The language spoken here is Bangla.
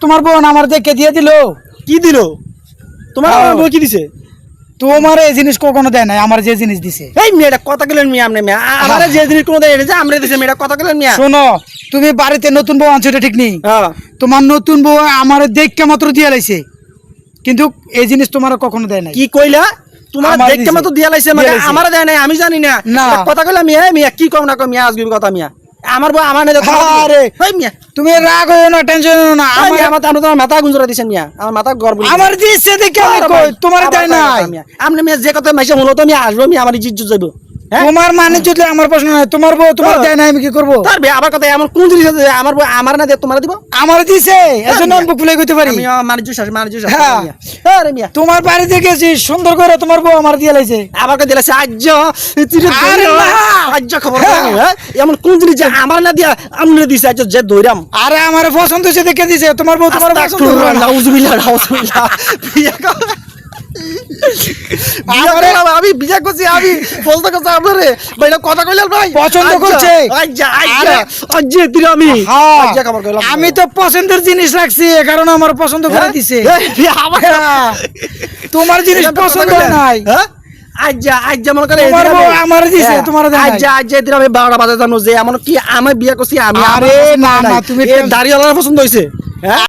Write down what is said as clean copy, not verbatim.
তোমার বোন আমার দেখে দিয়ে দিল। কি দিল তোমার বউ কি দিছে? তোমার এই জিনিস কখনো দেয় নাই, আমার যে জিনিস দিছে। এই মেয়েটা কথা গেলেন মিয়া আপনি মিয়া আমার যে জিনিস কোনো দেয় যে আমরা দিছে মেয়েটা কথা গেলেন মিয়া। শোনো, তুমি বাড়িতে নতুন বউ আনছো, এটা ঠিক নেই। তোমার নতুন বউ আমার দেখে মাত্র দিয়ে লাইছে, কিন্তু এই জিনিস তোমার কখনো দেয় নাই। কি কইলা? তোমার দেখতে মাত্র দিয়া লাইছে মানে আমার দেয় নাই আমি জানি না। কথা কইলা মিয়া মিয়া কি কম না কম মিয়া আজকে কথা মিয়া আমার বউ আমার না। আরে এই মিয়া তুমি রাগ হইও না, টেনশন হইও না। আমার তোমার মাথা গুঞ্জরা দিছেন মিয়া, আমার মাথা গর্ব আমার দিছে দেখে আমি কই তোমার দেয় নাই। আপনি মিয়া যে কথা মাইছে হলো তো মিয়া আসবো মিয়া আমার ইজ্জত যাইবো। তোমার মানে যদি আমার প্রশ্ন নাই, তোমার বউ তোমার দেয় নাই, আমি কি করব? তার বে আবার কথা এমন কোন জিনিস আছে আমার বউ আমার না দে তোমার দিব? আমার দিছে, এজন্য আমি বুক ফুলে কইতে পারি। আমি মানুষ মিয়া। আরে মিয়া তোমার বাড়িতে গেছি সুন্দর করে, তোমার বউ আমার দিয়ে লাইছে। আবার কই দিলাছে আজ্জ আরে না, আজ্জ খবর এমন কোন জিনিস যে আমার না দিয়া আমনে দিছে আজ্জ যে দইরাম। আরে আমার পছন্দ হইছে দেখে দিছে, তোমার বউ তোমার পছন্দ করে না। নাউজুবিল্লাহ নাউজুবিল্লাহ আমি বিয়া করছি আমি বলতে করছি আপনারে ভাই কথা কইলাম ভাই পছন্দ করছে। আমি তো পছন্দের জিনিস রাখছি, কারণ আমার পছন্দ করে দিছে। তোমার জিনিস পছন্দ নাই। আমার দিছে, তোমার আমি 12টা বাজে জানো যে এমন কি আমি বিয়া করছি আমি। আরে না না, তুমি দাড়িওয়ালা পছন্দ হয়েছে।